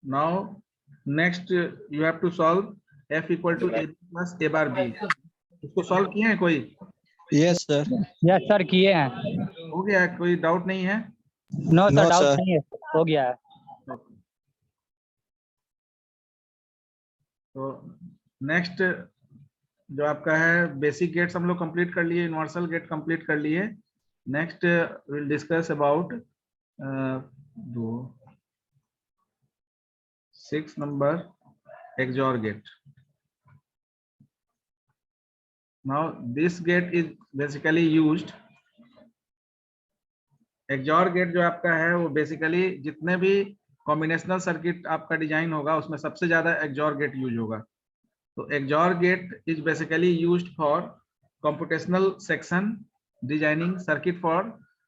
Now next you have to solve f equal to a plus a bar b. इसको solve किए हैं कोई? Yes sir. Yes sir किए हैं। हो गया, कोई डाउट नहीं है? No sir No, doubt sir. नहीं है, हो गया है। तो नेक्स्ट जो आपका है बेसिक गेट्स हम लोग कंप्लीट कर लिए, यूनिवर्सल गेट कंप्लीट कर लिए। Next will discuss about 6 number XOR gate. Now this gate is basically used, XOR gate जो आपका है वो बेसिकली जितने भी कॉम्बिनेशनल सर्किट आपका डिजाइन होगा उसमें सबसे ज्यादा XOR गेट यूज होगा। तो XOR gate is basically used for computational section, designing circuit for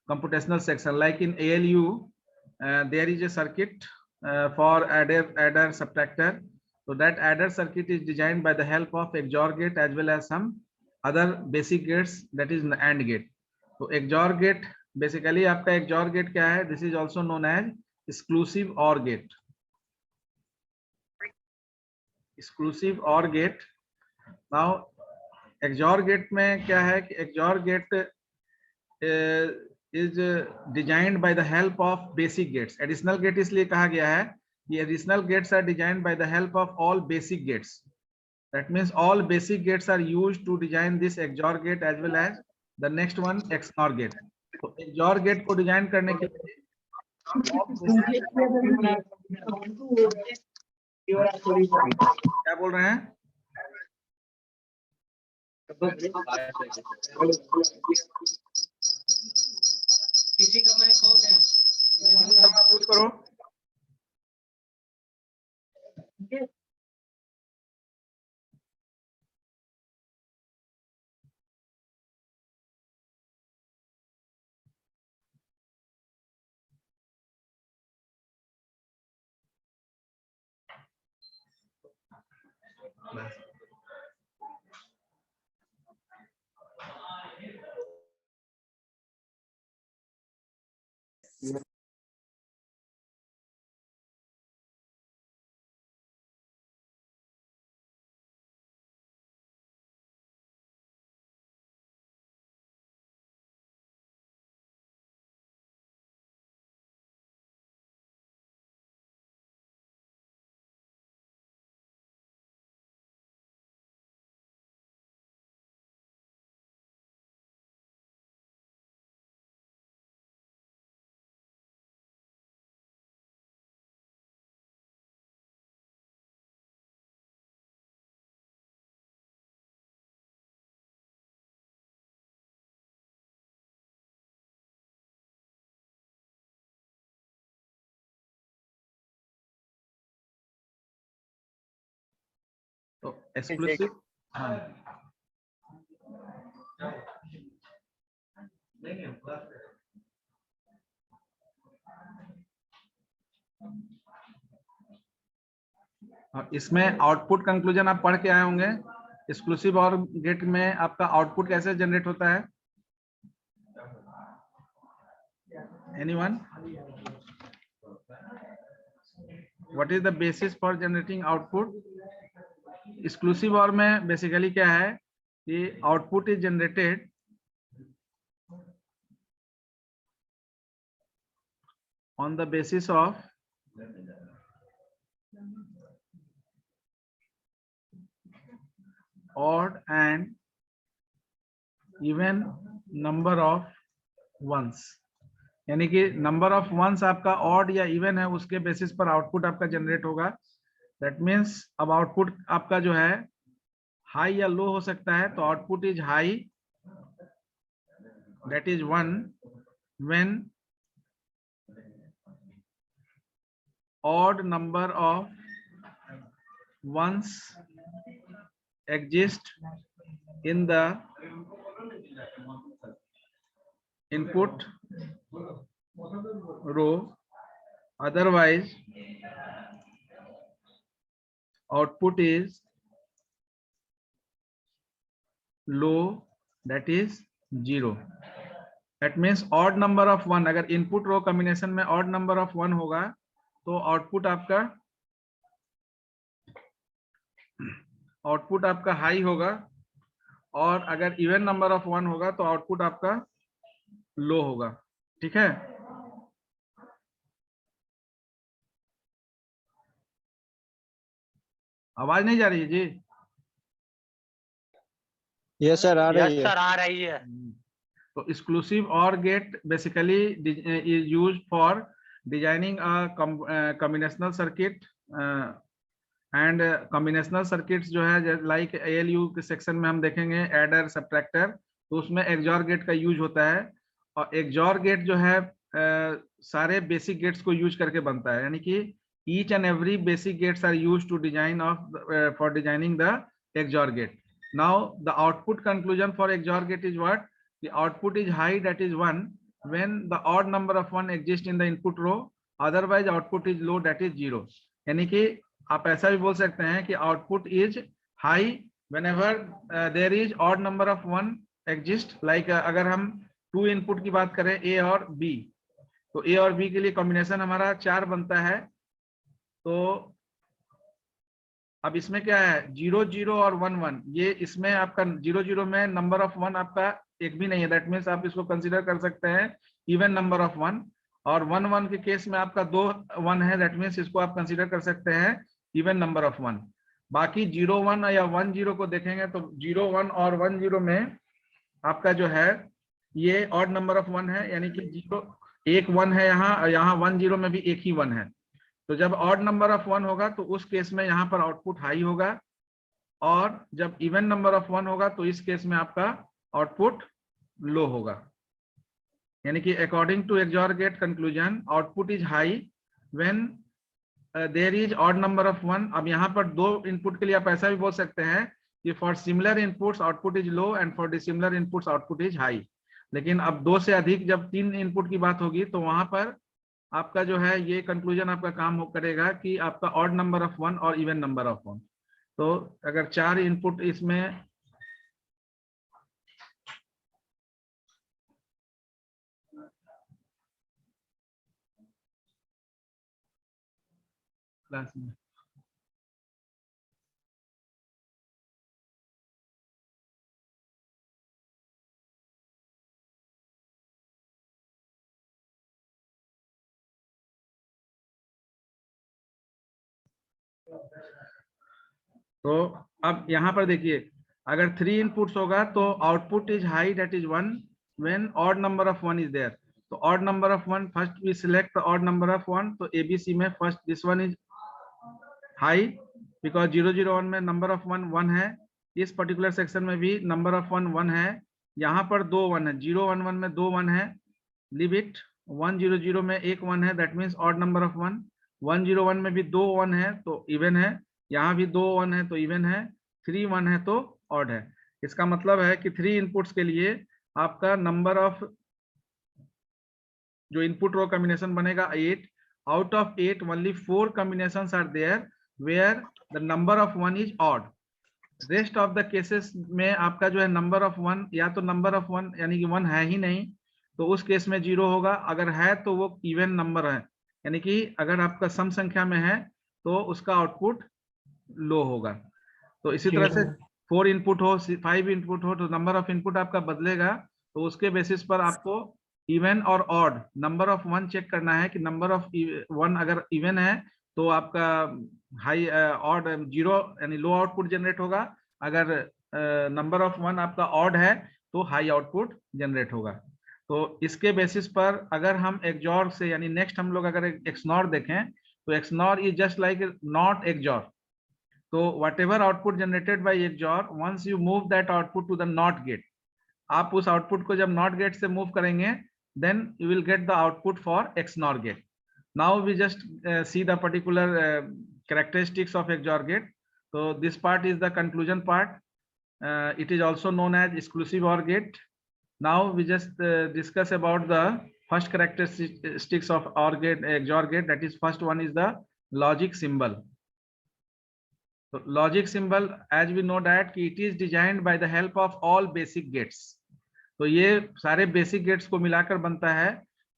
computational section, like in ALU there is a circuit for adder subtractor. So that adder circuit is designed by the help of XOR gate as well as some other basic gates, that is AND gate. तो XOR gate basically आपका XOR gate क्या है? This is also known as exclusive OR gate. Exclusive OR gate. Now XOR gate में क्या है कि XOR gate is designed by the help of basic gates. Additional gate इसलिए कहा गया है कि additional gates are designed by the help of all basic gates. That means all basic gates are used to design this XOR gate as well as the next one XNOR gate. तो XOR gate को design करने के लिए क्या बोल रहे हैं? किसी का मैं कौन है? म्यूट करो। तो एक्सक्लूसिव, हाँ इसमें आउटपुट कंक्लूजन आप पढ़ के आए होंगे। एक्सक्लूसिव और गेट में आपका आउटपुट कैसे जनरेट होता है? Anyone? What is the basis for generating output? Exclusive और में बेसिकली क्या है कि output is generated on the basis of odd and even number of ones, यानी कि नंबर ऑफ वंस आपका ऑड या इवन है उसके बेसिस पर आउटपुट आपका जनरेट होगा। दैट मीन्स अब आउटपुट आपका जो है हाई या लो हो सकता है, तो output is high, that is 1 when odd number of ones exist in the input row, otherwise output is low, that is 0. That means odd number of 1, अगर input row combination में odd number of 1 होगा तो output आपका output आपका high होगा, और अगर even number of 1 होगा तो आउटपुट आपका लो होगा। ठीक है, आवाज नहीं जा रही है जी? यस सर, आ रही है। सर आ रही है। तो exclusive OR gate basically is used for designing a combinational circuit, and combinational circuits जो है like ALU के सेक्शन में हम देखेंगे एडर सब्ट्रैक्टर, तो उसमें XOR गेट का यूज होता है। और XOR गेट जो है सारे बेसिक गेट्स को यूज करके बनता है, यानी कि each and every basic gates are used to design for designing the XOR gate. Now the output conclusion for XOR gate is what? The output is high, that is 1, when the odd number of 1 exists in the input row, otherwise output is low, that is 0. यानी कि आप ऐसा भी बोल सकते हैं कि output is high whenever there is odd number of 1 exist, like अगर हम 2 इनपुट की बात करें A और B, तो A और B के लिए कॉम्बिनेशन हमारा 4 बनता है। तो अब इसमें क्या है, 0 0 और 1 1, ये इसमें आपका 0 0 में नंबर ऑफ 1 आपका एक भी नहीं है, दैट मीन्स आप इसको कंसीडर कर सकते हैं इवन नंबर ऑफ 1। और 1 1 के केस में आपका 2 1 है, दैट मीन्स इसको आप कंसीडर कर सकते हैं इवन नंबर ऑफ 1। बाकी 0 1 या 1 0 को देखेंगे तो 0 1 और 1 0 में आपका जो है ये ऑड नंबर ऑफ 1 है, यानी कि 0 एक 1 है यहाँ, यहाँ 1 0 में भी एक ही 1 है। तो जब ऑड नंबर ऑफ 1 होगा तो उस केस में यहाँ पर आउटपुट हाई होगा, और जब इवन नंबर ऑफ 1 होगा तो इस केस में आपका आउटपुट लो होगा। यानी कि according to XOR gate conclusion, output is high when there is odd number of 1। अब यहाँ पर 2 इनपुट के लिए आप ऐसा भी बोल सकते हैं कि for similar inputs output is low and for dissimilar inputs output is high. लेकिन अब 2 से अधिक जब 3 इनपुट की बात होगी तो वहां पर आपका जो है ये कंक्लूजन आपका काम करेगा कि आपका ऑड नंबर ऑफ 1 और इवन नंबर ऑफ 1। तो अगर 4 इनपुट इसमें क्लास में तो अब यहाँ पर देखिए, अगर 3 इनपुट्स होगा तो output is high, that is 1 when odd number of 1 is there. तो odd number of 1, first we select odd number of 1, तो ABC में first this one is high because 0 0 1 में नंबर ऑफ 1 1 है। इस पर्टिकुलर सेक्शन में भी number of 1 1 है, यहाँ पर 2 1 है, 0 1 1 में 2 1 है, लीव इट। 1 0 0 में एक 1 है, that means odd number of 1। 1 0 1 में भी 2 1 है तो इवन है, यहाँ भी 2 1 है तो इवन है, 3 1 है तो ऑड है। इसका मतलब है कि 3 इनपुट्स के लिए आपका नंबर ऑफ जो इनपुट रो कॉम्बिनेशन बनेगा 8। Out of 8 only 4 combinations are there where the number of 1 is odd. Rest of the cases में आपका जो है नंबर ऑफ 1 या तो नंबर ऑफ 1 यानी कि 1 है ही नहीं, तो उस केस में 0 होगा। अगर है तो वो इवन नंबर है, यानी कि अगर आपका सम संख्या में है तो उसका आउटपुट लो होगा। तो इसी तरह से 4 इनपुट हो, 5 इनपुट हो, तो नंबर ऑफ इनपुट आपका बदलेगा। तो उसके बेसिस पर आपको इवन और ऑड नंबर ऑफ 1 चेक करना है कि नंबर ऑफ 1 अगर इवन है तो आपका हाई ऑड 0 यानी लो आउटपुट जनरेट होगा। अगर नंबर ऑफ 1 आपका ऑड है तो हाई आउटपुट जनरेट होगा। तो इसके बेसिस पर अगर हम XOR से यानी नेक्स्ट हम लोग अगर XNOR देखें तो XNOR is just like not XOR। तो whatever output generated by XOR, once you move that output to the NOT gate, आप उस आउटपुट को जब NOT gate से मूव करेंगे then you will get the output for XNOR gate. Now we just see the particular characteristics of XOR gate. So this part is the conclusion part. It is also known as exclusive OR gate. Now we just discuss about the first characteristics of OR gate, XOR gate. That is, first one is the logic symbol. So logic symbol, as we know that it is designed by the help of all basic gates. तो ये सारे basic gates को मिलाकर बनता है।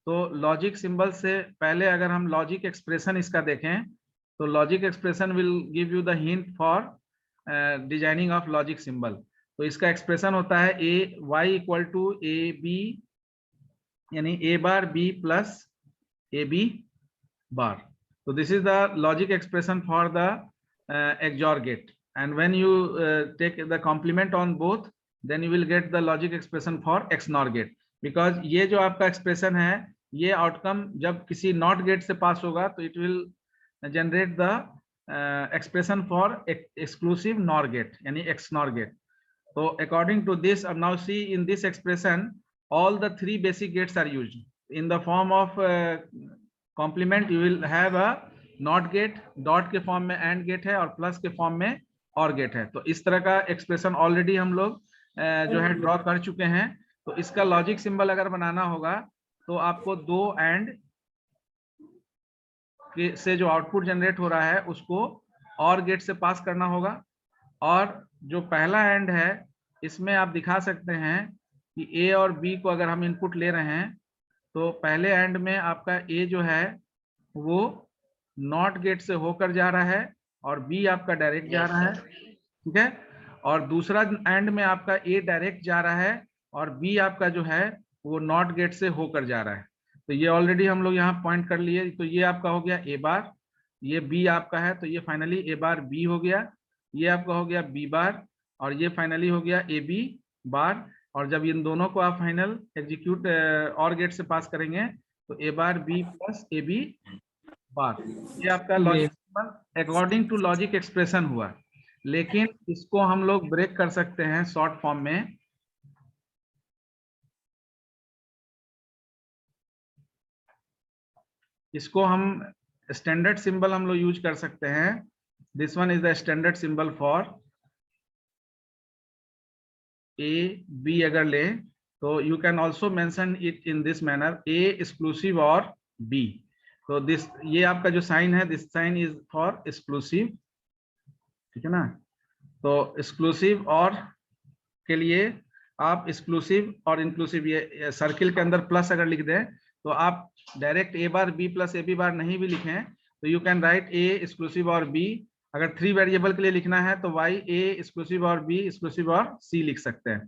तो logic symbol से पहले अगर हम लॉजिक एक्सप्रेशन इसका देखें तो logic expression will give you the hint for designing of logic symbol. तो इसका एक्सप्रेशन होता है A Y equal to A B, यानी A bar B plus A B bar. So this is the logic expression for the XOR gate, and when you take the complement on both, then you will get the logic expression for XNOR gate, because ये जो आपका expression है, ये outcome जब किसी NOT gate से पास होगा तो it will generate the expression for exclusive NOR gate, यानी XNOR gate. So according to this, now see in this expression all the three basic gates are used in the form of complement. You will have a not gate, dot के form में and gate है और plus के form में और gate है। तो इस तरह का एक्सप्रेशन ऑलरेडी हम लोग जो है ड्रॉ कर चुके हैं। तो इसका लॉजिक सिंबल अगर बनाना होगा तो आपको दो एंड से जो आउटपुट जनरेट हो रहा है उसको और गेट से पास करना होगा, और जो पहला एंड है इसमें आप दिखा सकते हैं कि ए और बी को अगर हम इनपुट ले रहे हैं तो पहले एंड में आपका ए जो है वो नॉट गेट से होकर जा रहा है और बी आपका डायरेक्ट जा रहा है, ठीक है। और दूसरा एंड में आपका ए डायरेक्ट जा रहा है और बी आपका जो है वो नॉट गेट से होकर जा रहा है। तो ये ऑलरेडी हम लोग यहाँ पॉइंट कर लिए। तो ये आपका हो गया ए बार, ये बी आपका है तो ये फाइनली ए बार बी हो गया, ये आपका हो गया बी बार, और ये फाइनली हो गया ए बी बार। और जब इन दोनों को आप फाइनल एग्जीक्यूट और गेट से पास करेंगे तो A bar B plus A B bar, ये आपका logic symbol according to logic expression हुआ। लेकिन इसको हम लोग ब्रेक कर सकते हैं शॉर्ट फॉर्म में। इसको हम स्टैंडर्ड सिंबल हम लोग यूज कर सकते हैं। This one is the standard symbol for A B अगर ले तो you can also mention it in this manner, A exclusive or B. तो दिस ये आपका जो साइन है, this sign is for exclusive, ठीक है ना। तो एक्सक्लूसिव और के लिए आप एक्सक्लूसिव और इंक्लूसिव ये सर्किल के अंदर प्लस अगर लिख दें तो आप direct A bar B plus A B bar नहीं भी लिखें तो you can write A exclusive or B. अगर 3 वेरिएबल के लिए लिखना है तो Y A exclusive or B exclusive or C लिख सकते हैं।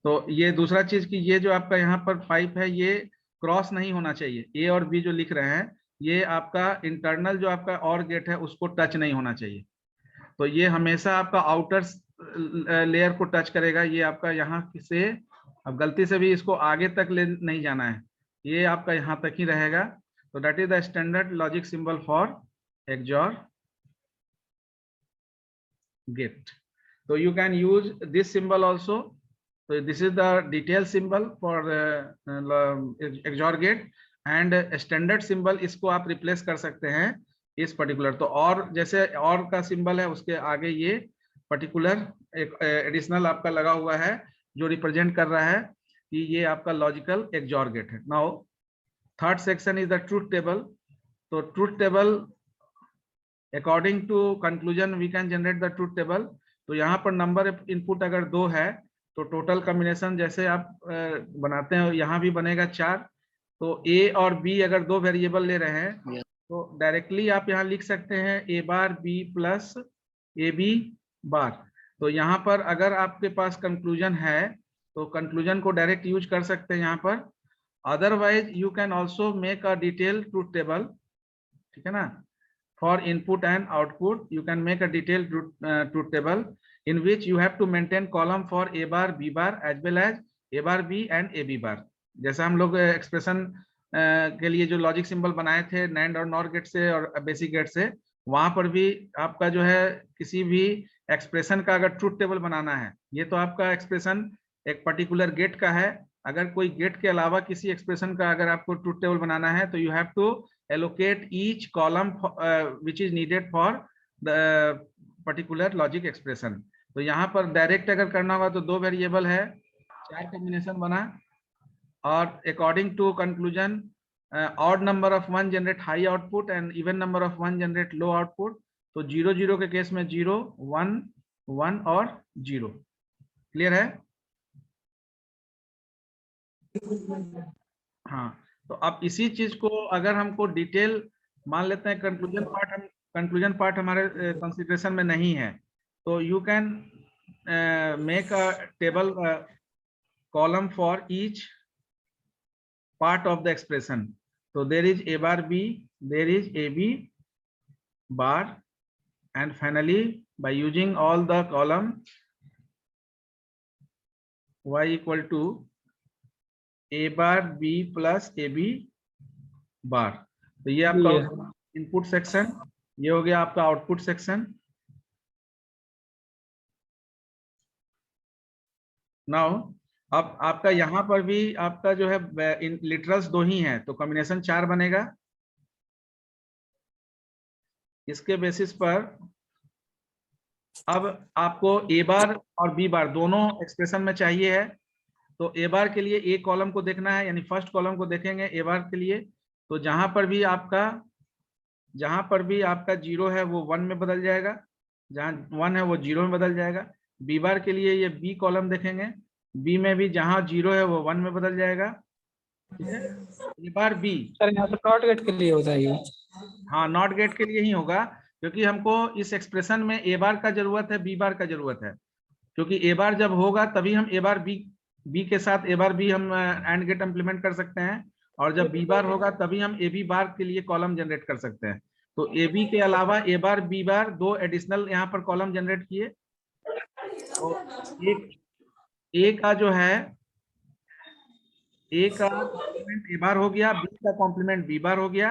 तो ये दूसरा चीज कि ये जो आपका यहाँ पर पाइप है ये क्रॉस नहीं होना चाहिए। ए और बी जो लिख रहे हैं ये आपका इंटरनल जो आपका और गेट है उसको टच नहीं होना चाहिए। तो ये हमेशा आपका आउटर लेयर को टच करेगा। ये आपका यहाँ से अब गलती से भी इसको आगे तक ले नहीं जाना है, ये आपका यहाँ तक ही रहेगा। तो that is the standard logic symbol for XOR gate. So you can use this symbol also. So this is the detail symbol for XOR gate, and standard symbol इसको आप replace कर सकते हैं इस particular। तो और जैसे और का symbol है उसके आगे ये particular एक additional आपका लगा हुआ है जो represent कर रहा है कि ये आपका logical XOR gate है। Now third section is the truth table. तो truth table according to conclusion we can generate the truth table. तो यहाँ पर नंबर ऑफ इनपुट अगर 2 है तो टोटल कॉम्बिनेशन जैसे आप बनाते हैं यहाँ भी बनेगा 4। तो ए और बी अगर 2 वेरिएबल ले रहे हैं तो डायरेक्टली आप यहाँ लिख सकते हैं A bar B plus A B bar. तो यहाँ पर अगर आपके पास कंक्लूजन है तो कंक्लूजन को डायरेक्ट यूज कर सकते हैं यहाँ पर। Otherwise you can also make a detail truth table, ठीक है ना। For input and output, you can make a detailed truth table in which you have to maintain column for A bar, B bar as well as A bar B and AB bar। जैसा हम लोग expression के लिए जो logic symbol बनाए थे NAND और nor gate से और बेसिक गेट से, वहां पर भी आपका जो है किसी भी एक्सप्रेशन का अगर ट्रूथ टेबल बनाना है, ये तो आपका एक्सप्रेशन एक पर्टिकुलर गेट का है। अगर कोई गेट के अलावा किसी एक्सप्रेशन का अगर आपको ट्रूथ टेबल बनाना है तो you have to allocate each column which is needed for the particular logic expression। तो यहाँ पर डायरेक्ट अगर करना होगा तो 2 वेरिएबल है, 4 कॉम्बिनेशन बना, और according to conclusion odd number of 1 generate high output and even number of 1 generate low output. तो 0 0 के केस में 0 1 1 और 0। क्लियर है? हाँ, तो अब इसी चीज को अगर हमको डिटेल मान लेते हैं कंक्लूजन पार्ट हमारे कंसिडरेशन में नहीं है तो you can make a table column for each part of the expression. So there is a bar b, there is ab bar, and finally by using all the column y equal to a bar b plus ab bar. तो ये आपका input section, ये हो गया आपका output section. Now अब आपका यहाँ पर भी आपका जो है लिटरल्स 2 ही हैं, तो कॉम्बिनेशन 4 बनेगा. इसके बेसिस पर अब आपको ए बार और बी बार दोनों एक्सप्रेशन में चाहिए है. तो ए बार के लिए ए कॉलम को देखना है, यानी फर्स्ट कॉलम को देखेंगे ए बार के लिए. तो जहां पर भी आपका 0 है वो 1 में बदल जाएगा, जहां 1 है वो 0 में बदल जाएगा. बी बार के लिए ये बी कॉलम देखेंगे, बी में भी जहां 0 है वो 1 में बदल जाएगा. ठीक है, ए बार बी. सर यहाँ तो नॉट गेट के लिए होता है ये. हाँ, नॉट गेट के लिए ही होगा, क्योंकि हमको इस एक्सप्रेशन में ए बार का जरूरत है, बी बार का जरूरत है. क्योंकि ए बार जब होगा तभी हम ए बार बी के साथ ए बार बी हम एंड गेट इम्प्लीमेंट कर सकते हैं, और जब बी बार होगा तभी हम ए बी बार के लिए कॉलम जनरेट कर सकते हैं. तो ए बी के अलावा ए बार बी बार 2 एडिशनल यहाँ पर कॉलम जनरेट किए. तो एक ए का जो है ए का कॉम्प्लीमेंट ए बार हो गया, बी का कॉम्प्लीमेंट बी बार हो गया.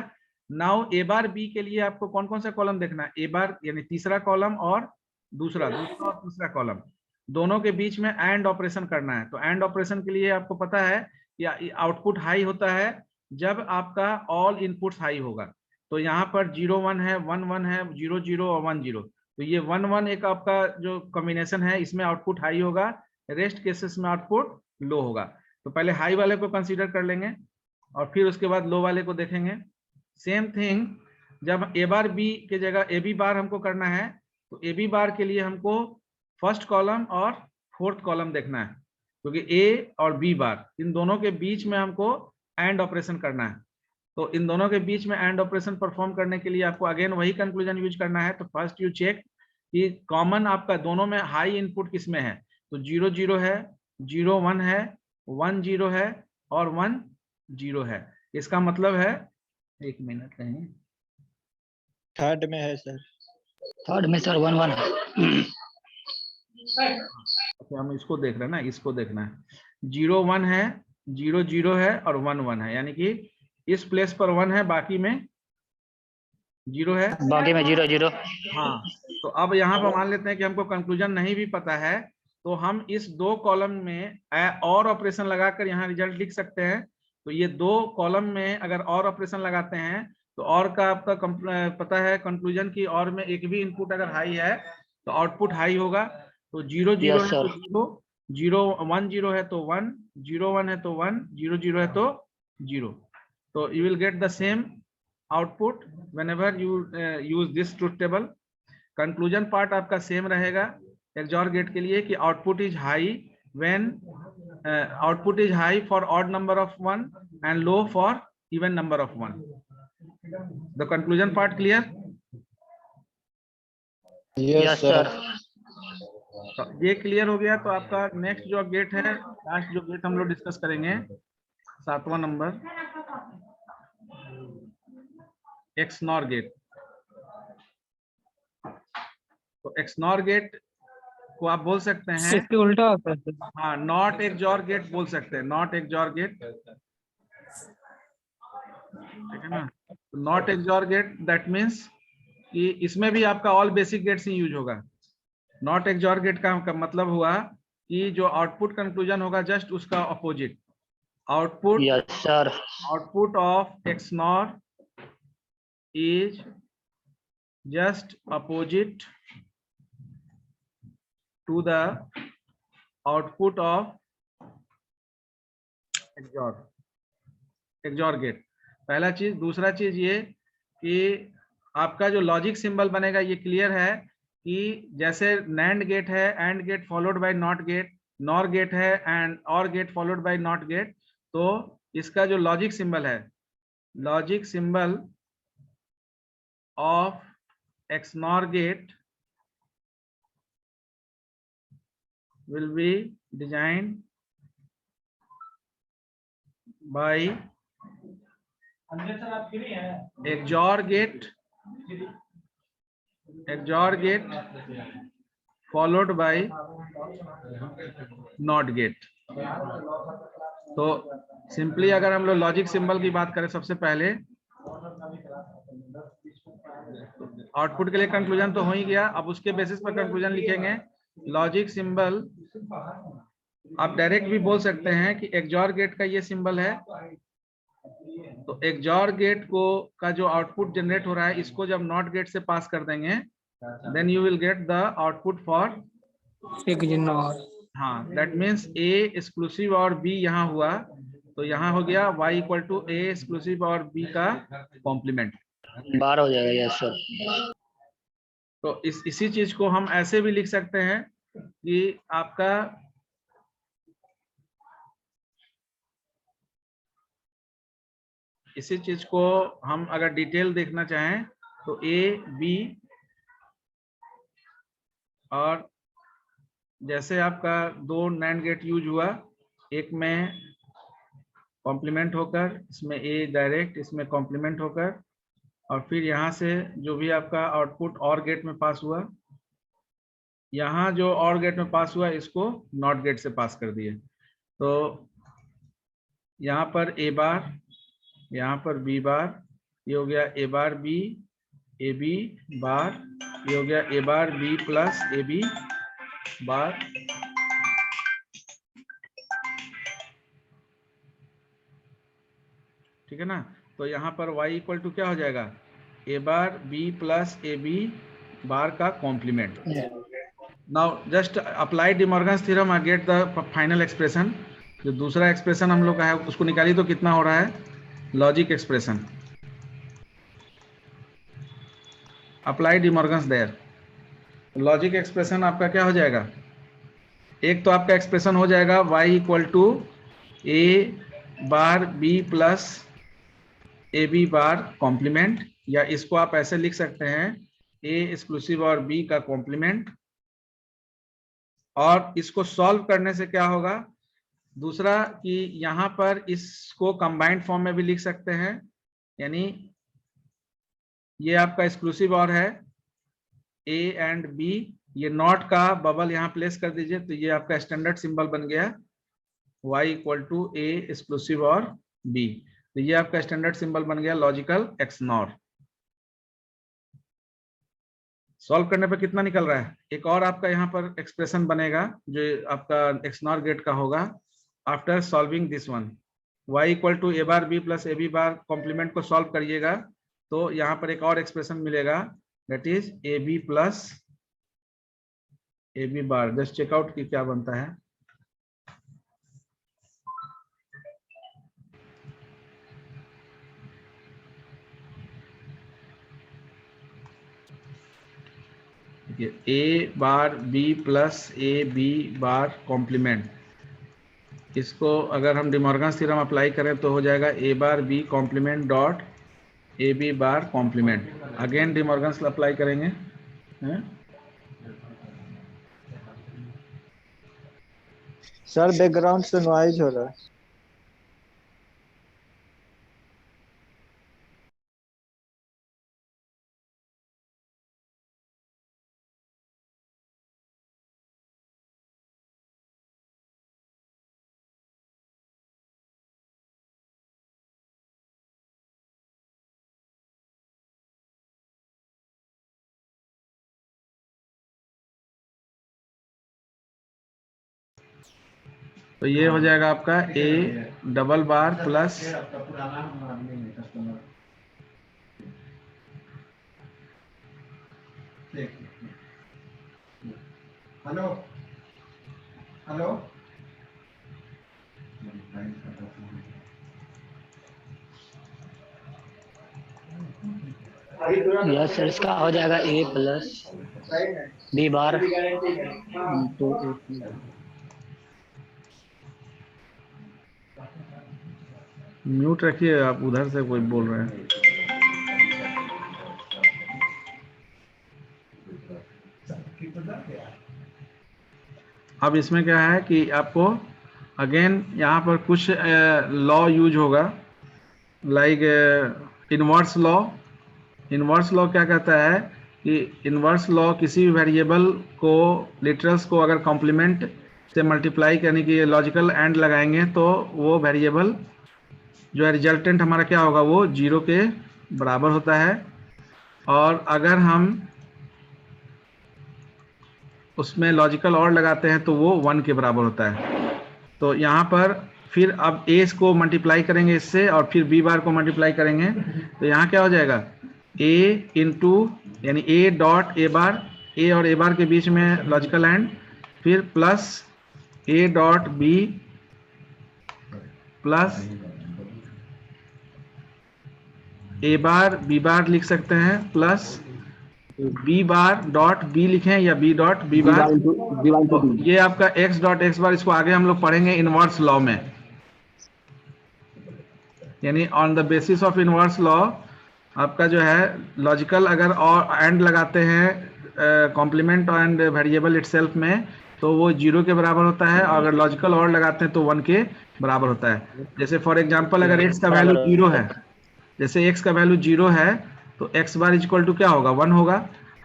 नाउ ए बार बी के लिए आपको कौन कौन सा कॉलम देखना है? ए बार यानी तीसरा कॉलम और दूसरा और तीसरा कॉलम, दोनों के बीच में एंड ऑपरेशन करना है. तो एंड ऑपरेशन के लिए आपको पता है कि आउटपुट हाई होता है जब आपका ऑल इनपुट्स हाई होगा. तो यहाँ पर 0 1 है, 1 1 है, 0 0 और 1 0. तो ये 1 1 एक आपका जो कॉम्बिनेशन है, इसमें आउटपुट हाई होगा, रेस्ट केसेस में आउटपुट लो होगा. तो पहले हाई वाले को कंसीडर कर लेंगे और फिर उसके बाद लो वाले को देखेंगे. सेम थिंग जब ए बार बी के जगह ए बी बार हमको करना है, तो ए बी बार के लिए हमको फर्स्ट कॉलम और फोर्थ कॉलम देखना है, क्योंकि ए और बी बार इन दोनों के बीच में हमको एंड ऑपरेशन करना है. तो इन दोनों के बीच में एंड ऑपरेशन परफॉर्म करने के लिए आपको अगेन वही कंक्लूजन यूज करना है. तो फर्स्ट यू चेक कि कॉमन आपका दोनों में हाई इनपुट किस में है. तो 0 0 है, 0 1 है, 1 0 है और 1 0 है. इसका मतलब है, एक मिनट कहीं, थर्ड में है सर. थर्ड में सर 1 1 तो हम इसको देख रहे हैं ना, इसको देखना है. 0 1 है, 0 0 है और 1 1 है, यानी कि इस प्लेस पर 1 है, बाकी में 0 है, बाकी में 0 0. हाँ. तो अब यहाँ पर मान लेते हैं कि हमको कंक्लूजन नहीं भी पता है, तो हम इस 2 कॉलम में और ऑपरेशन लगाकर यहाँ रिजल्ट लिख सकते हैं. तो ये 2 कॉलम में अगर और ऑपरेशन लगाते हैं तो और का आपका पता है कंक्लूजन की, और में एक भी इनपुट अगर हाई है तो आउटपुट हाई होगा. तो 0 0 है तो 0, 0 1 0 है तो 1, 0 1 है तो 1, 0 0 है तो 0. तो you will get the same output whenever you use this truth table. Conclusion part आपका सेम रहेगा XOR गेट के लिए कि output is high when output is high for odd number of 1 and low for even number of 1. The conclusion part clear? Yes sir. तो ये clear हो गया. तो आपका नेक्स्ट जो गेट है, लास्ट जो गेट हम लोग डिस्कस करेंगे, 7वां नंबर, XNOR गेट. तो XNOR गेट को आप बोल सकते हैं, इसके उल्टा होता है सर. हाँ, नॉट XOR गेट बोल सकते हैं, नॉट XOR गेट. ठीक है ना. Not XOR gate that means कि इसमें भी आपका ऑल बेसिक गेट्स ही यूज होगा. नॉट XOR गेट का मतलब हुआ कि जो आउटपुट कंक्लूजन होगा जस्ट उसका opposite. Output, yes sir. Output of XNOR is just opposite to the output of XOR gate. पहला चीज. दूसरा चीज ये कि आपका जो लॉजिक सिंबल बनेगा ये क्लियर है कि जैसे NAND गेट है, AND gate followed by not gate, NOR gate है and OR gate followed by not gate. तो इसका जो लॉजिक सिंबल है, logic symbol of XNOR gate will be designed by XOR gate followed by NOT gate। तो simply अगर हम लोग logic symbol की बात करें, सबसे पहले आउटपुट के लिए कंक्लूजन तो हो ही गया। अब उसके बेसिस पर कंक्लूजन लिखेंगे। लॉजिक सिंबल आप डायरेक्ट भी बोल सकते हैं कि XOR गेट का ये सिंबल है, तो XOR गेट को का जो आउटपुट जनरेट हो रहा है, इसको जब नॉट गेट से पास कर देंगे, then you will get the output for ignore. हाँ, that means A exclusive or B यहाँ हुआ, तो यहाँ हो गया y equal to A exclusive or B का कॉम्प्लीमेंट। बार हो जाएगा। Yes sir. तो इसी चीज को हम ऐसे भी लिख सकते हैं कि आपका इसी चीज को हम अगर डिटेल देखना चाहें तो A B, और जैसे आपका दो नैंड गेट यूज हुआ, एक में कॉम्प्लीमेंट होकर, इसमें A डायरेक्ट, इसमें कॉम्प्लीमेंट होकर, और फिर यहाँ से जो भी आपका आउटपुट और गेट में पास हुआ, यहाँ जो और गेट में पास हुआ इसको नॉट गेट से पास कर दिए। तो यहाँ पर A बार, यहाँ पर B बार, ये हो गया A बार B, AB बार, ये हो गया A bar B plus AB बार, ठीक है ना। तो यहाँ पर y इक्वल टू क्या हो जाएगा, A bar B plus AB bar का complement. Now just apply De Morgan's theorem और गेट द फाइनल एक्सप्रेशन। जो दूसरा एक्सप्रेशन हम लोग का है उसको निकालिए, तो कितना हो रहा है logic expression. Apply De Morgan's there. Logic expression आपका क्या हो जाएगा, एक तो आपका एक्सप्रेशन हो जाएगा y equal to A bar B plus AB bar complement, या इसको आप ऐसे लिख सकते हैं A एक्सक्लूसिव और B का कॉम्प्लीमेंट। और इसको सॉल्व करने से क्या होगा, दूसरा कि यहाँ पर इसको कंबाइंड फॉर्म में भी लिख सकते हैं, यानी ये आपका एक्सक्लूसिव और है A एंड B, ये नॉट का बबल यहाँ प्लेस कर दीजिए, तो ये आपका स्टैंडर्ड सिंबल बन गया y equal to A exclusive or B। तो ये आपका स्टैंडर्ड सिंबल बन गया लॉजिकल XNOR। सॉल्व करने पे कितना निकल रहा है, एक और आपका यहाँ पर एक्सप्रेशन बनेगा जो आपका XNOR गेट का होगा। After solving this one, y equal to A bar B plus AB bar complement को सॉल्व करिएगा, तो यहाँ पर एक और एक्सप्रेशन मिलेगा, that is AB plus AB bar. Just check out की क्या बनता है। A bar B plus AB bar complement, इसको अगर हम डिमॉर्गन्स थ्योरम अप्लाई करें तो हो जाएगा A bar B complement dot AB bar complement. Again De Morgan's apply करेंगे, सर बैकग्राउंड से नॉइज हो रहा है। तो ये हो जाएगा आपका A double bar plus hello hello yes sir, इसका हो जाएगा A प्लस B बार तो म्यूट रखिए, आप उधर से कोई बोल रहे हैं। अब इसमें क्या है कि आपको अगेन यहाँ पर कुछ लॉ यूज होगा, like inverse law. Inverse law क्या कहता है कि इनवर्स लॉ किसी भी वेरिएबल को, लिटरल्स को अगर कॉम्प्लीमेंट से मल्टीप्लाई करने की लॉजिकल एंड लगाएंगे तो वो वेरिएबल जो है रिजल्टेंट हमारा क्या होगा, वो 0 के बराबर होता है। और अगर हम उसमें लॉजिकल और लगाते हैं तो वो 1 के बराबर होता है। तो यहाँ पर फिर अब a को मल्टीप्लाई करेंगे इससे और फिर b बार को मल्टीप्लाई करेंगे, तो यहाँ क्या हो जाएगा, a इंटू यानी a dot a bar, a और a बार के बीच में लॉजिकल एंड, फिर plus a dot b plus a bar b बार लिख सकते हैं, प्लस b बार डॉट b लिखें या b डॉट b बार। तो ये आपका x डॉट x बार, इसको आगे हम लोग पढ़ेंगे इनवर्स लॉ में, यानी on the basis of inverse law आपका जो है लॉजिकल अगर और एंड लगाते हैं कॉम्प्लीमेंट एंड वेरिएबल इटसेल्फ में तो वो 0 के बराबर होता है, और अगर लॉजिकल और लगाते हैं तो 1 के बराबर होता है। जैसे फॉर एग्जांपल अगर x का वैल्यू 0 है, जैसे x का वैल्यू 0 है तो x बार इक्वल टू क्या होगा, 1 होगा।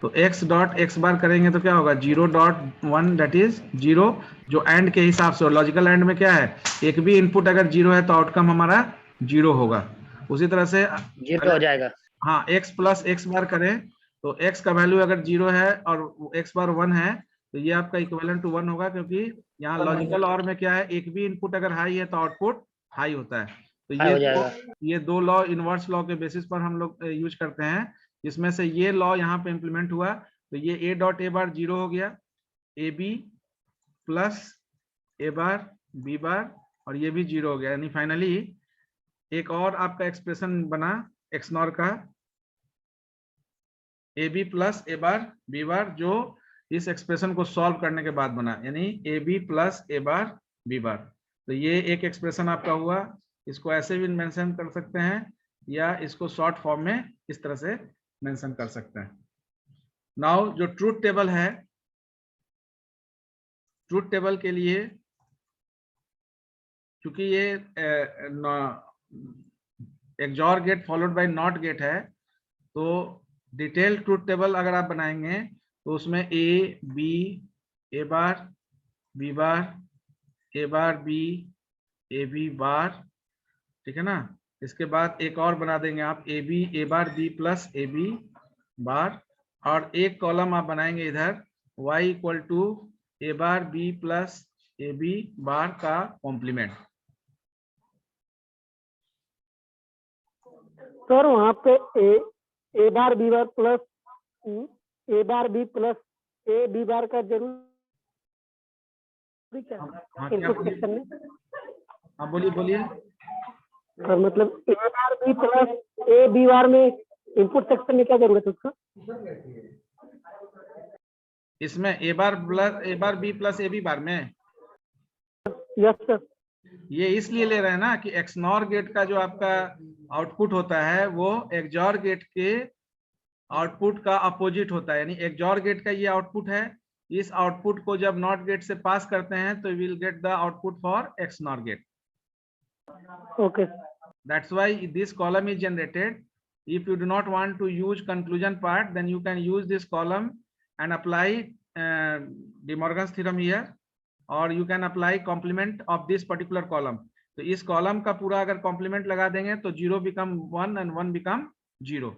तो x डॉट x बार करेंगे तो क्या होगा, 0 डॉट 1 दैट इज 0, जो एंड के हिसाब से। लॉजिकल एंड में क्या है, एक भी इनपुट अगर 0 है तो आउटकम हमारा 0 होगा। उसी तरह से 0 हो जाएगा। हाँ, x प्लस x बार करें तो x का वैल्यू अगर 0 है और x बार 1 है तो ये आपका इक्विवेलेंट टू 1 होगा, क्योंकि यहाँ लॉजिकल और में क्या है, एक भी इनपुट अगर हाई है तो आउटपुट हाई होता है। तो हाई हो जाएगा। ये दो लॉ इनवर्स लॉ के बेसिस पर हम लोग यूज करते हैं, जिसमें से ये लॉ यहाँ पे इम्प्लीमेंट हुआ तो ये a डॉट a बार 0 हो गया, A B plus a bar b bar, और ये भी 0 हो गया। यानी फाइनली एक और आपका एक्सप्रेशन बना एक्सनॉर का, A B plus A bar B bar, जो इस एक्सप्रेशन को सॉल्व करने के बाद बना, यानी A B plus A bar B bar. तो ये एक एक्सप्रेशन आपका हुआ। इसको ऐसे भी मेंशन कर सकते हैं या इसको शॉर्ट फॉर्म में इस तरह से मेंशन कर सकते हैं। नाउ जो ट्रूथ टेबल है, ट्रूथ टेबल के लिए क्योंकि ये XOR gate followed by not gate है, तो डिटेल ट्रूथ टेबल अगर आप बनाएंगे तो उसमें A B A bar B bar A bar B A B bar, ठीक है ना। इसके बाद एक और बना देंगे आप A B A bar B plus A B bar, और एक कॉलम आप बनाएंगे इधर y equal to A bar B plus A B bar का कॉम्प्लीमेंट। सर वहाँ पे A bar B bar plus A bar B plus A B bar का जरूरी क्या हाँ, इनपुट सेक्शन में? हाँ बोलिए बोलिए। सर मतलब A bar B plus A B bar में इनपुट सेक्शन में क्या जरूरत है उसका? इसमें A bar B plus A B bar में, यस सर। ये इसलिए ले रहे हैं ना कि एक्सनॉर गेट का जो आपका आउटपुट होता है वो एक्सऑर गेट के आउटपुट का अपोजिट होता है। यानी एक्सऑर गेट का ये आउटपुट है, इस आउटपुट को जब नॉट गेट से पास करते हैं तो will get the output for XNOR gate. Okay. That's why this column is generated. If you do not want to use conclusion part, then you can use this column and apply De Morgan's theorem here, or you can apply complement of this particular column. तो इस column का पूरा अगर complement लगा देंगे तो 0 become 1 and 1 become 0.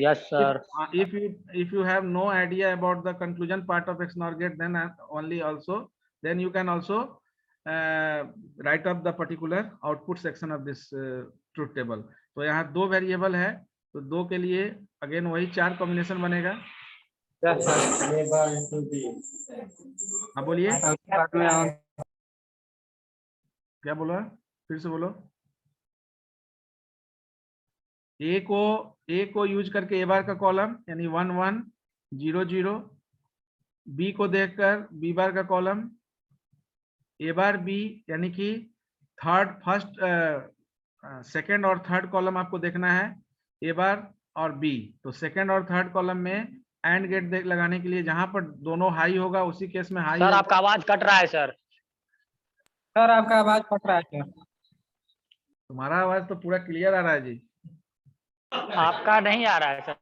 Yes sir. If you have no idea about the conclusion part of XNOR gate, then you can also write up the particular output section of this truth table. तो यहाँ 2 variable है तो 2 के लिए again वही 4 combination बनेगा। हाँ बोलिए, क्या बोला, फिर से बोलो। ए को यूज करके ए बार का कॉलम यानी 1 1 0 0, बी को देखकर बी बार का कॉलम, ए बार बी यानी कि सेकंड और थर्ड कॉलम आपको देखना है ए बार और बी। तो सेकंड और थर्ड कॉलम में एंड गेट देख लगाने के लिए जहां पर दोनों हाई होगा उसी केस में हाई सर आपका आवाज कट रहा है सर। सर आपका आवाज कट रहा है सर। तुम्हारा आवाज तो पूरा क्लियर आ रहा है जी। आपका नहीं आ रहा है सर।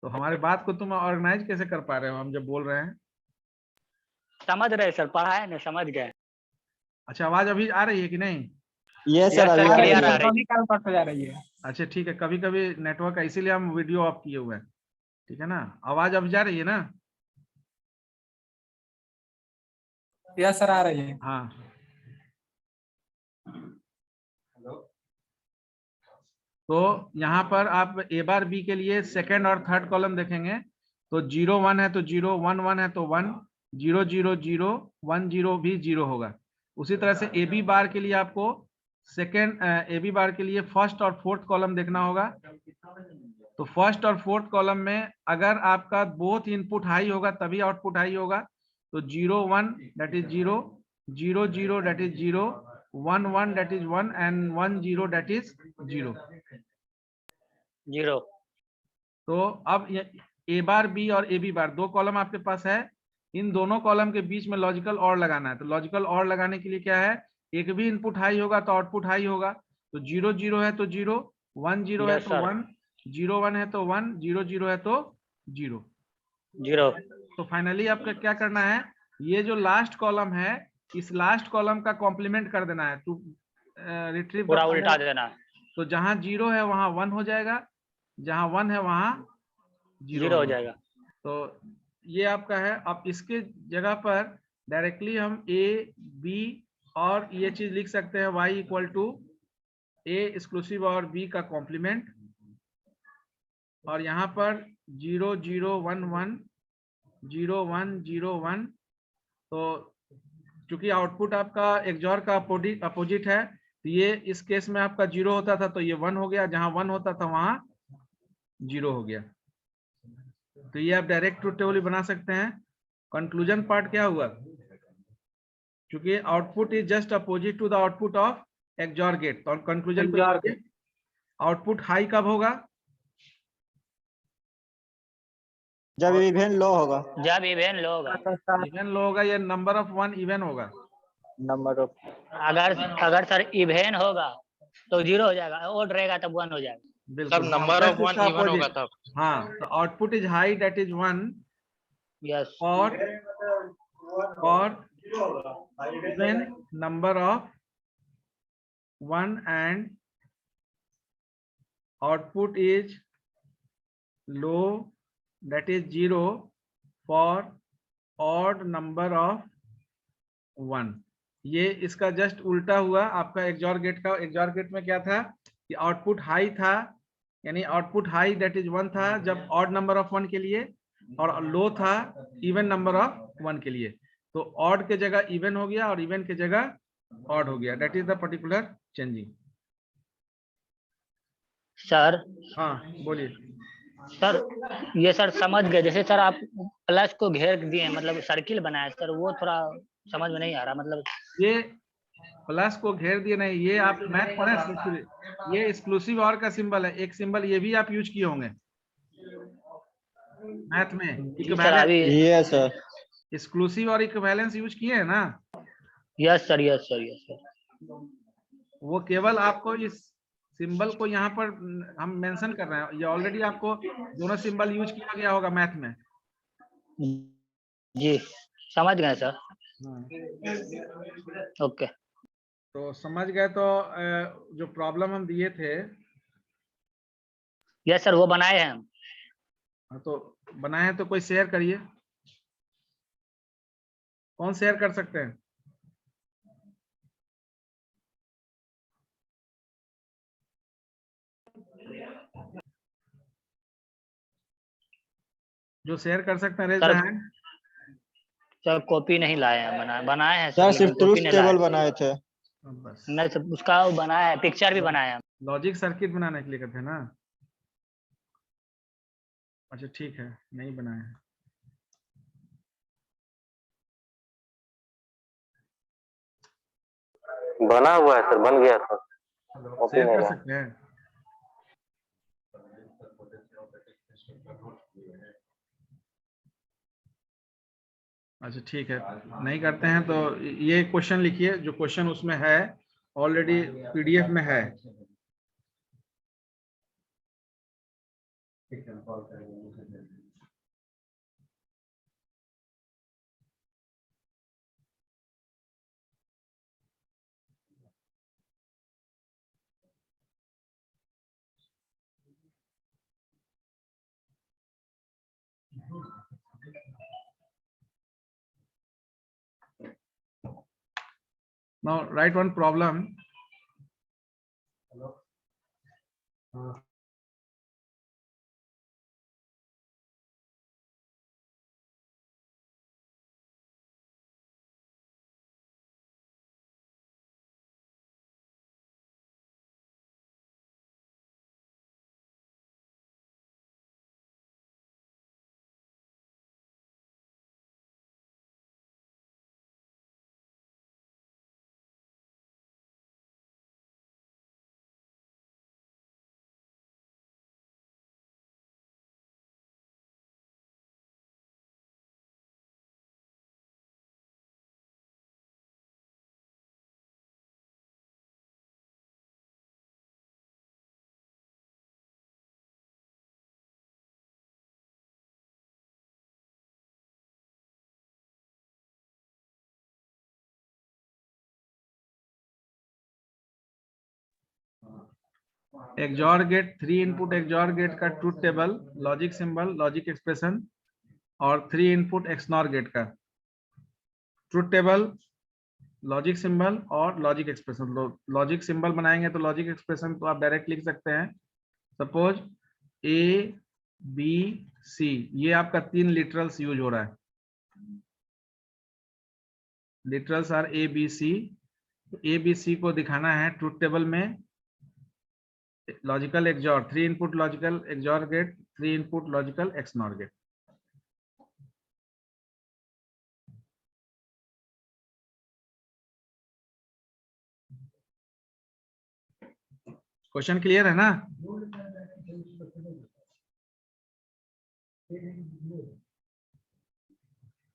तो हमारी बात को तुम ऑर्गेनाइज कैसे कर पा रहे हो हम जब बोल रहे हैं? समझ रहे सर, पढ़ा है ना, समझ गए। अच्छा, आवाज अभी आ रही है कि नहीं? ये यस सर सर, अभी आ क्लियर रही आ है। रही है। कभी कल कट हो जा रही है। अच्छा ठीक है, कभी कभी नेटवर्क है इसीलिए हम वीडियो ऑफ किए हुए हैं, ठीक है ना? आवाज अब जा रही है ना? यस सर, आ रही है। हाँ। तो यहाँ पर आप ए बार बी के लिए सेकंड और थर्ड कॉलम देखेंगे तो 0 1 है तो 0, 1 1 है तो 1, 0 0 0, 1 0 भी 0 होगा। उसी तरह से ए बी बार के लिए आपको सेकंड ए बी बार के लिए फर्स्ट और फोर्थ कॉलम देखना होगा। तो फर्स्ट और फोर्थ कॉलम में अगर आपका बोथ इनपुट हाई होगा तभी आउटपुट हाई होगा। तो 0 1 that is 0, 0 0 that is 0, 1 1 that is 1 and 1 0 that is 0। 0। तो अब ए बार बी और ए बी बार दो कॉलम आपके पास है, इन दोनों कॉलम के बीच में लॉजिकल और लगाना है। तो लॉजिकल और लगाने के लिए क्या है, एक भी इनपुट हाई होगा तो आउटपुट हाई होगा। तो 0 0 है तो 0, 1 0 है यस तो सर। 1, 0 1 है तो 1, 0 0 है तो 0। 0। तो फाइनली आपका क्या करना है, ये जो लास्ट कॉलम है इस लास्ट कॉलम का कॉम्प्लीमेंट कर देना है टू रिट्रीव पूरा उल्टा देना। तो जहां 0 है वहां 1 हो जाएगा, जहां 1 है वहां 0 0 हो जाएगा। तो ये आपका है। अब इसके जगह पर डायरेक्टली हम ए बी और ये चीज लिख सकते हैं y equal to A exclusive or b का कॉम्प्लीमेंट, और यहाँ पर 0 0 1 1 0 1 0 1। तो चूंकि आउटपुट आपका एक्सॉर का अपोजिट है तो ये इस केस में आपका 0 होता था तो ये 1 हो गया, जहां 1 होता था वहां 0 हो गया। तो ये आप डायरेक्ट ट्रूथ टेबल भी बना सकते हैं। कंक्लूजन पार्ट क्या हुआ, क्योंकि output is just opposite to the output of XOR gate, तो conclusion XOR gate. Output high कब होगा, जब इवन लो होगा। जब इवन लो होगा। इवन लो होगा या नंबर ऑफ 1 इवन होगा? Number of. अगर सर इवन होगा तो 0 हो जाएगा, ओड रहेगा तब 1 हो जाएगा। बिल्कुल, नंबर ऑफ 1 इवन होगा तब। हाँ, तो output is high that is 1 yes. और even number of 1 and output is low that is 0 for odd number of 1। ये इसका जस्ट उल्टा हुआ आपका एक्सॉर गेट का। एक्सॉर गेट में क्या था कि आउटपुट हाई था, यानी आउटपुट हाई दैट इज 1 था जब ऑड नंबर ऑफ 1 के लिए, और लो था इवन नंबर ऑफ 1 के लिए। तो ऑड के जगह इवन हो गया और इवन के जगह ऑड हो गया, that is the particular changing. Sir हाँ बोलिए। सर ये सर समझ गए, जैसे सर आप प्लस को घेर दिए मतलब सर्किल बनाया सर, वो थोड़ा समझ में नहीं आ रहा। मतलब ये प्लस को घेर दिए नहीं, ये आप मैथ पढ़े, ये एक्सक्लूसिव और का सिंबल है, एक सिंबल ये भी आप यूज किए होंगे मैथ में, सर अभी। ये सर एक्सक्लूसिव और इक्विवेलेंस यूज किए हैं ना? Yes sir, yes sir, yes sir. वो केवल आपको इस सिंबल को यहाँ पर हम मेंशन कर रहे हैं, ये ऑलरेडी आपको दोनों सिंबल यूज किया गया होगा मैथ में। जी समझ गए सर। ओके। तो समझ गए। तो जो प्रॉब्लम हम दिए थे, यस सर वो बनाए हैं हम। तो बनाए हैं तो कोई शेयर करिए, कौन शेयर कर सकते हैं? जो शेयर कर सकते हैं raise the hand. Sir copy नहीं लाए हैं, बनाए हैं सर सिर्फ कॉपी ट्रूथ नहीं टेबल लाए। बनाए थे। बस नहीं सर उसका वो बनाया है, पिक्चर भी बनाया है। लॉजिक सर्किट बनाने के लिए करते हैं ना? अच्छा ठीक है, नहीं बनाया है। बना हुआ है सर, बन गया था। शेयर कर सकते हैं। अच्छा ठीक है, नहीं करते हैं तो ये क्वेश्चन लिखिए, जो क्वेश्चन उसमें है ऑलरेडी पीडीएफ में है। Now write one problem. XOR gate, 3 input XOR gate का truth table, logic symbol, logic expression, और 3 इनपुट XNOR गेट का ट्रुथ टेबल, लॉजिक सिंबल और लॉजिक एक्सप्रेशन। लॉजिक सिंबल बनाएंगे तो लॉजिक एक्सप्रेशन तो आप डायरेक्ट लिख सकते हैं। सपोज A B C, ये आपका 3 लिटरल्स यूज हो रहा है। Literals are A B C। A B C को दिखाना है ट्रुथ टेबल में logical XOR, 3 input logical XOR gate, 3 input logical XNOR gate. Question clear है ना?